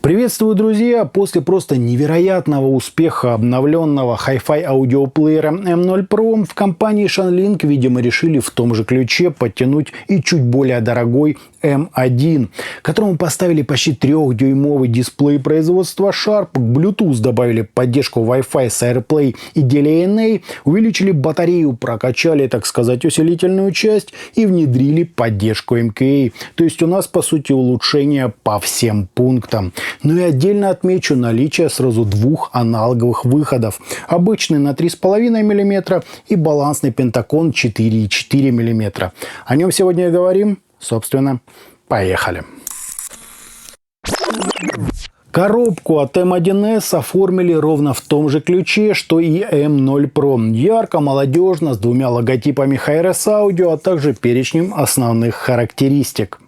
Приветствую, друзья! После просто невероятного успеха обновленного Hi-Fi аудиоплеера M0 Pro в компании Shanling, видимо, решили в том же ключе подтянуть и чуть более дорогой M1, которому поставили почти 3-дюймовый дисплей производства Sharp, к Bluetooth добавили поддержку Wi-Fi с AirPlay и DLNA, увеличили батарею, прокачали, так сказать, усилительную часть и внедрили поддержку MKA. То есть у нас, по сути, улучшение по всем пунктам. Ну и отдельно отмечу наличие сразу двух аналоговых выходов. Обычный на 3,5 мм и балансный Pentacon 4,4 мм. О нем сегодня и говорим. Собственно, поехали. Коробку от M1S оформили ровно в том же ключе, что и M0 Pro. Ярко, молодежно, с двумя логотипами Hi-Res Audio, а также перечнем основных характеристик.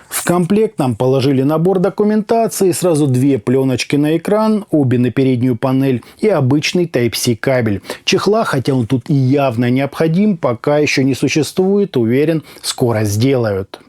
В комплект нам положили набор документации, сразу две пленочки на экран, обе на переднюю панель и обычный Type-C кабель. Чехла, хотя он тут и явно необходим, пока еще не существует, уверен, скоро сделают.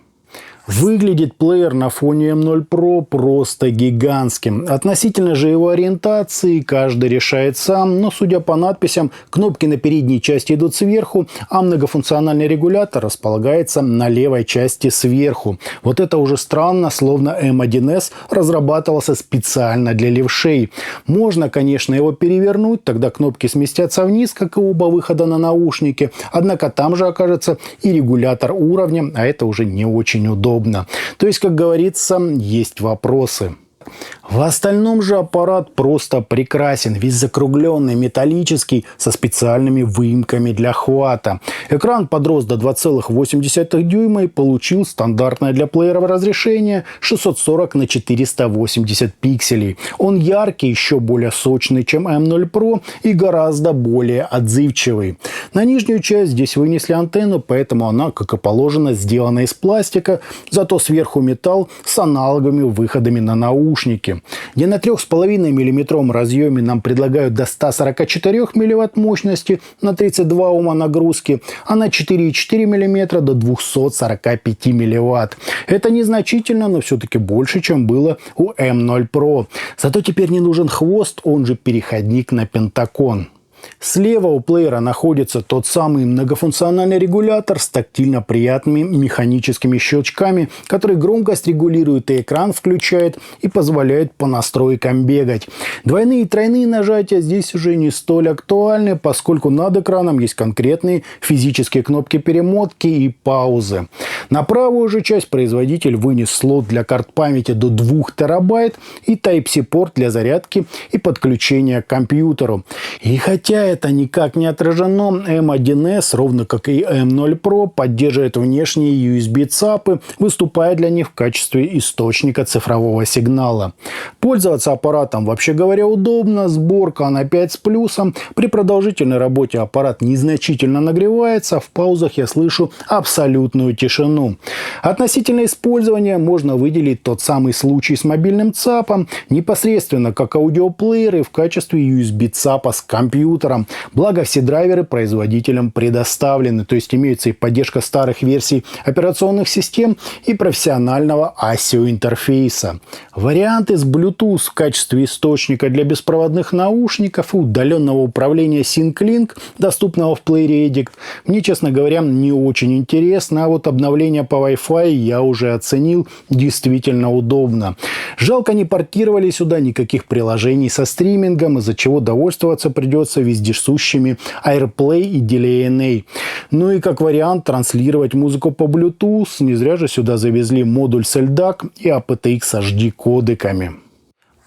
Выглядит плеер на фоне M0 Pro просто гигантским. Относительно же его ориентации каждый решает сам, но судя по надписям, кнопки на передней части идут сверху, а многофункциональный регулятор располагается на левой части сверху. Вот это уже странно, словно M1S разрабатывался специально для левшей. Можно, конечно, его перевернуть, тогда кнопки сместятся вниз, как и оба выхода на наушники, однако там же окажется и регулятор уровня, а это уже не очень удобно. То есть, как говорится, есть вопросы. В остальном же аппарат просто прекрасен, весь закругленный, металлический, со специальными выемками для хвата. Экран подрос до 2,8 дюйма и получил стандартное для плееров разрешение 640 на 480 пикселей. Он яркий, еще более сочный, чем M0 Pro и гораздо более отзывчивый. На нижнюю часть здесь вынесли антенну, поэтому она, как и положено, сделана из пластика, зато сверху металл с аналоговыми выходами на наушники. Где на 3,5 мм разъеме нам предлагают до 144 мВт мощности на 32 Ома нагрузки, а на 4,4 мм до 245 мВт. Это незначительно, но все-таки больше, чем было у M0 Pro. Зато теперь не нужен хвост, он же переходник на Pentacon. Слева у плеера находится тот самый многофункциональный регулятор с тактильно приятными механическими щелчками, который громкость регулирует и экран включает и позволяет по настройкам бегать. Двойные и тройные нажатия здесь уже не столь актуальны, поскольку над экраном есть конкретные физические кнопки перемотки и паузы. На правую же часть производитель вынес слот для карт памяти до 2 терабайт и Type-C порт для зарядки и подключения к компьютеру. И хотя это никак не отражено, M1S, ровно как и M0 Pro, поддерживает внешние USB-ЦАПы, выступая для них в качестве источника цифрового сигнала. Пользоваться аппаратом, вообще говоря, удобно, сборка на 5 с плюсом. При продолжительной работе аппарат незначительно нагревается, в паузах я слышу абсолютную тишину. Относительно использования можно выделить тот самый случай с мобильным ЦАПом, непосредственно как аудиоплееры в качестве USB-ЦАПа с компьютером. Благо, все драйверы производителям предоставлены, то есть имеется и поддержка старых версий операционных систем и профессионального ASIO интерфейса. Варианты с Bluetooth в качестве источника для беспроводных наушников и удаленного управления SyncLink, доступного в плеере Edict, мне, честно говоря, не очень интересно, а вот обновление по Wi-Fi я уже оценил, действительно удобно. Жалко, не портировали сюда никаких приложений со стримингом, из-за чего довольствоваться придется вездесущими AirPlay и DLNA. Ну и как вариант транслировать музыку по Bluetooth. Не зря же сюда завезли модуль с LDAC и aptX HD кодеками.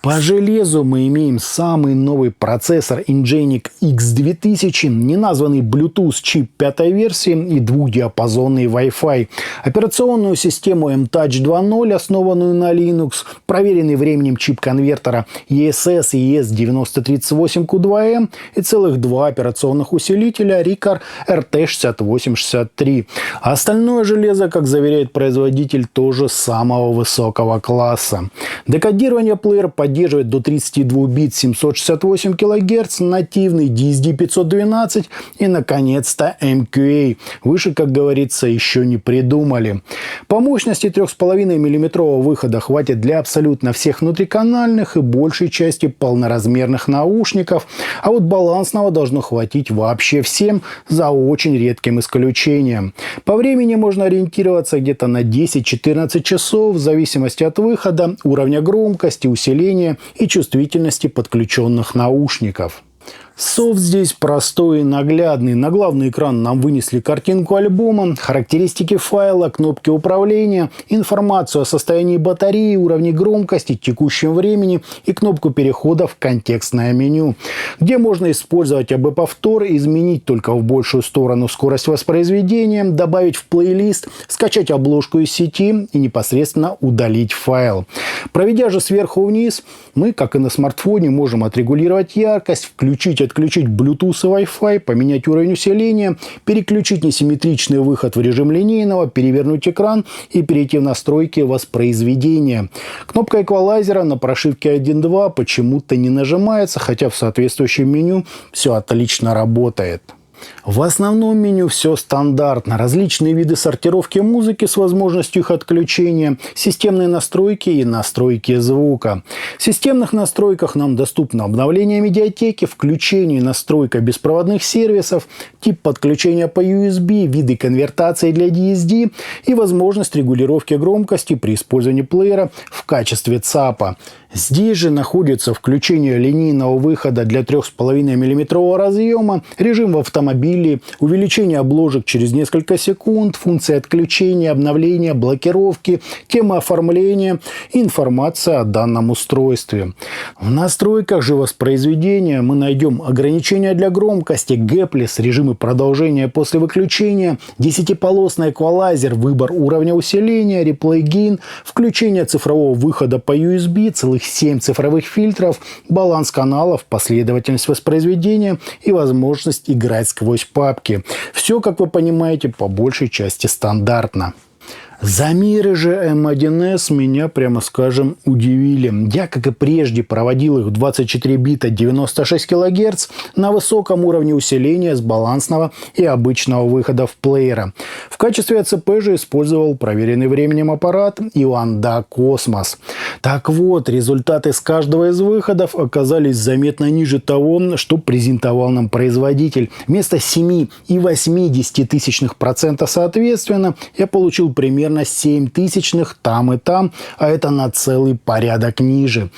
По железу мы имеем самый новый процессор Ingenic X2000, неназванный Bluetooth чип 5-й версии и двухдиапазонный Wi-Fi. Операционную систему M-Touch 2.0, основанную на Linux, проверенный временем чип конвертера ESS и ES9038Q2M и целых два операционных усилителя Riccar RT6863. А остальное железо, как заверяет производитель, тоже самого высокого класса. Декодирование плеера поддерживает поддерживает до 32 бит 768 кГц, нативный DSD 512 и, наконец-то, MQA. Выше, как говорится, еще не придумали. По мощности 3,5 мм выхода хватит для абсолютно всех внутриканальных и большей части полноразмерных наушников, а вот балансного должно хватить вообще всем, за очень редким исключением. По времени можно ориентироваться где-то на 10-14 часов в зависимости от выхода, уровня громкости, усиления и чувствительности подключенных наушников. Софт здесь простой и наглядный. На главный экран нам вынесли картинку альбома, характеристики файла, кнопки управления, информацию о состоянии батареи, уровне громкости, текущем времени и кнопку перехода в контекстное меню, где можно использовать АБ-повтор, изменить только в большую сторону скорость воспроизведения, добавить в плейлист, скачать обложку из сети и непосредственно удалить файл. Проведя же сверху вниз, мы, как и на смартфоне, можем отрегулировать яркость, включить и отключить Bluetooth и Wi-Fi, поменять уровень усиления, переключить несимметричный выход в режим линейного, перевернуть экран и перейти в настройки воспроизведения. Кнопка эквалайзера на прошивке 1.2 почему-то не нажимается, хотя в соответствующем меню все отлично работает. В основном меню все стандартно. Различные виды сортировки музыки с возможностью их отключения, системные настройки и настройки звука. В системных настройках нам доступно обновление медиатеки, включение и настройка беспроводных сервисов, тип подключения по USB, виды конвертации для DSD и возможность регулировки громкости при использовании плеера в качестве ЦАПа. Здесь же находится включение линейного выхода для 3,5 мм разъема, режим в автомобиле, увеличение обложек через несколько секунд, функции отключения, обновления, блокировки, тема оформления и информация о данном устройстве. В настройках же воспроизведения мы найдем ограничения для громкости, гэплес, режимы продолжения после выключения, 10-полосный эквалайзер, выбор уровня усиления, реплей гейн, включение цифрового выхода по USB, целых 7 цифровых фильтров, баланс каналов, последовательность воспроизведения и возможность играть сквозь папки. Все, как вы понимаете, по большей части стандартно. Замеры же M1S меня, прямо скажем, удивили. Я, как и прежде, проводил их в 24 бита 96 кГц на высоком уровне усиления с балансного и обычного выхода в плеера. В качестве АЦП же использовал проверенный временем аппарат Юанда Cosmos. Так вот, результаты с каждого из выходов оказались заметно ниже того, что презентовал нам производитель. Вместо 7,8% соответственно, я получил примерно 7 тысячных там и там, а это на целый порядок ниже.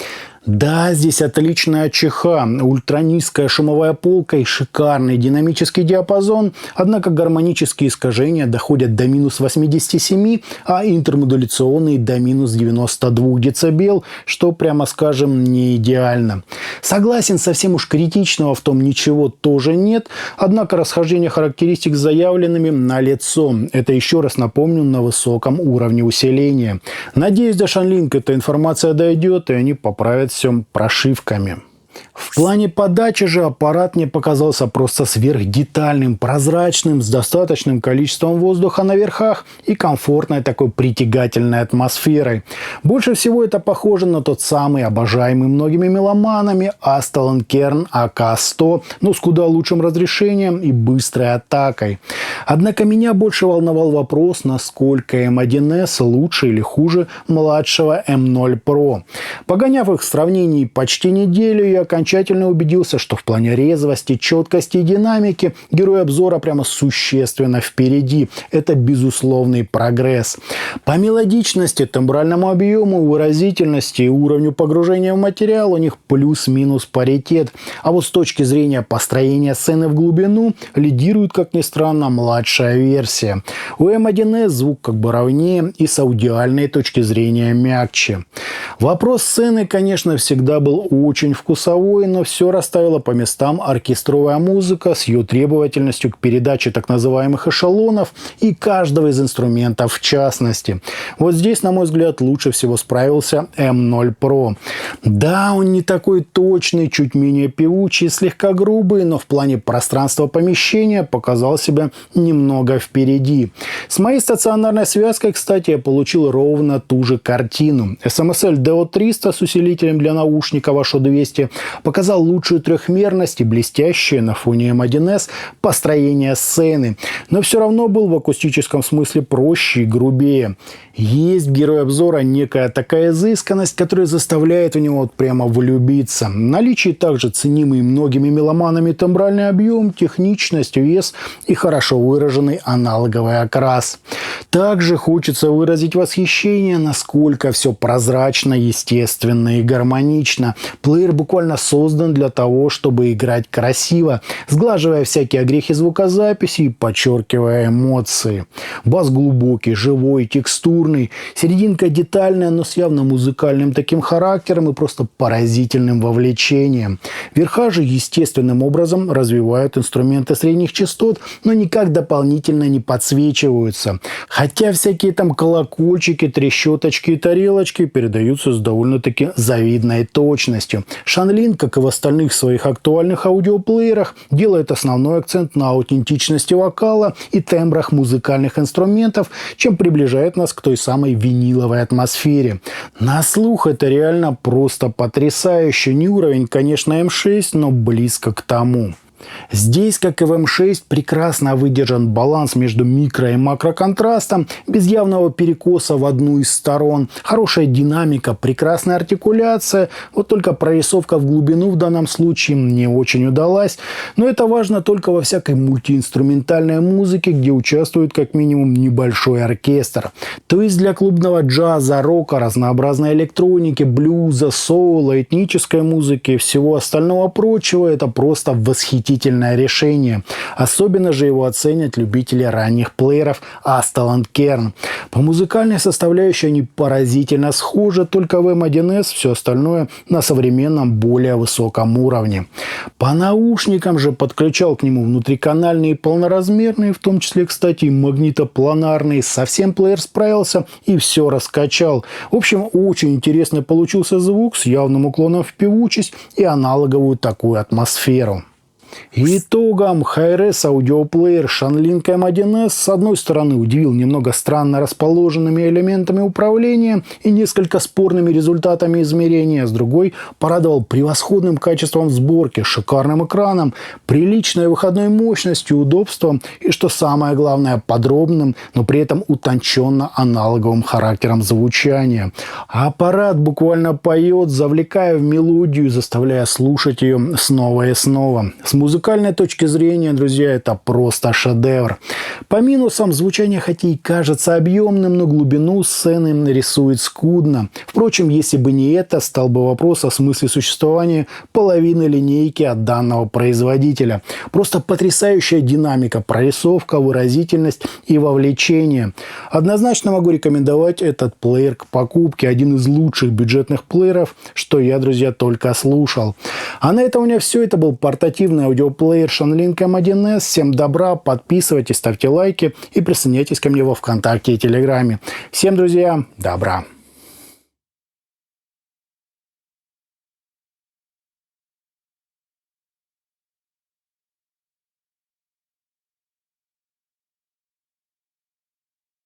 Да, здесь отличная АЧХ, ультранизкая шумовая полка и шикарный динамический диапазон, однако гармонические искажения доходят до минус 87, а интермодуляционные до минус 92 дБ, что, прямо скажем, не идеально. Согласен, совсем уж критичного в том ничего тоже нет, однако расхождение характеристик с заявленными налицо. Это, еще раз напомню, на высоком уровне усиления. Надеюсь, до Shanlink эта информация дойдет, и они поправят все прошивками. В плане подачи же аппарат мне показался просто сверхдетальным, прозрачным, с достаточным количеством воздуха на верхах и комфортной такой притягательной атмосферой. Больше всего это похоже на тот самый обожаемый многими меломанами Astalon Kern AK100, но с куда лучшим разрешением и быстрой атакой. Однако меня больше волновал вопрос, насколько M1S лучше или хуже младшего M0 Pro. Погоняв их в сравнении почти неделю, я окончательно убедился, что в плане резвости, четкости и динамики герой обзора прямо существенно впереди. Это безусловный прогресс. По мелодичности, тембральному объему, выразительности и уровню погружения в материал у них плюс-минус паритет. А вот с точки зрения построения сцены в глубину лидирует, как ни странно, младшая версия. У M1S звук как бы ровнее и с аудиальной точки зрения мягче. Вопрос сцены, конечно, всегда был очень вкусовой. звуковой, но все расставила по местам оркестровая музыка с ее требовательностью к передаче так называемых эшелонов и каждого из инструментов в частности. Вот здесь, на мой взгляд, лучше всего справился M0 Pro. Да, он не такой точный, чуть менее певучий, слегка грубый, но в плане пространства помещения показал себя немного впереди. С моей стационарной связкой, кстати, я получил ровно ту же картину. SMSL DO300 с усилителем для наушников HO200 показал лучшую трехмерность и блестящее на фоне M1S построение сцены, но все равно был в акустическом смысле проще и грубее. Есть в герое обзора некая такая изысканность, которая заставляет в него прямо влюбиться. В наличии также ценимый многими меломанами тембральный объем, техничность, вес и хорошо выраженный аналоговый окрас. Также хочется выразить восхищение, насколько все прозрачно, естественно и гармонично. Плеер буквально создан для того, чтобы играть красиво, сглаживая всякие огрехи звукозаписи и подчеркивая эмоции. Бас глубокий, живой, текстурный. Серединка детальная, но с явно музыкальным таким характером и просто поразительным вовлечением. Верха же естественным образом развивают инструменты средних частот, но никак дополнительно не подсвечиваются. Хотя всякие там колокольчики, трещоточки и тарелочки передаются с довольно-таки завидной точностью. Shanlin, как и в остальных своих актуальных аудиоплеерах, делает основной акцент на аутентичности вокала и тембрах музыкальных инструментов, чем приближает нас к той самой виниловой атмосфере. На слух это реально просто потрясающе. Не уровень, конечно, M6, но близко к тому. Здесь, как и в M6, прекрасно выдержан баланс между микро- и макроконтрастом, без явного перекоса в одну из сторон, хорошая динамика, прекрасная артикуляция, вот только прорисовка в глубину в данном случае не очень удалась, но это важно только во всякой мультиинструментальной музыке, где участвует как минимум небольшой оркестр. То есть для клубного джаза, рока, разнообразной электроники, блюза, соула, этнической музыки и всего остального прочего это просто восхитительно решение. Особенно же его оценят любители ранних плееров Astelland Kern. По музыкальной составляющей они поразительно схожи, только в M1S все остальное на современном более высоком уровне. По наушникам же подключал к нему внутриканальные и полноразмерные, в том числе, кстати, и магнитопланарные. Совсем плеер справился и все раскачал. В общем, очень интересный получился звук с явным уклоном в певучесть и аналоговую такую атмосферу. Итогом Hi-Res аудиоплеер Shanlin M1S с одной стороны удивил немного странно расположенными элементами управления и несколько спорными результатами измерения, с другой порадовал превосходным качеством сборки, шикарным экраном, приличной выходной мощностью, удобством и, что самое главное, подробным, но при этом утонченно аналоговым характером звучания. Аппарат буквально поет, завлекая в мелодию, заставляя слушать ее снова и снова. С музыкальной точки зрения, друзья, это просто шедевр. По минусам звучание хотя и кажется объемным, но глубину сцены рисует скудно. Впрочем, если бы не это, стал бы вопрос о смысле существования половины линейки от данного производителя. Просто потрясающая динамика, прорисовка, выразительность и вовлечение. Однозначно могу рекомендовать этот плеер к покупке. Один из лучших бюджетных плееров, что я, друзья, только слушал. А на этом у меня все. Это был портативный аудиоплеер Shanlin M1S. Всем добра, подписывайтесь, ставьте лайки и присоединяйтесь ко мне во ВКонтакте и Телеграме. Всем, друзья, добра!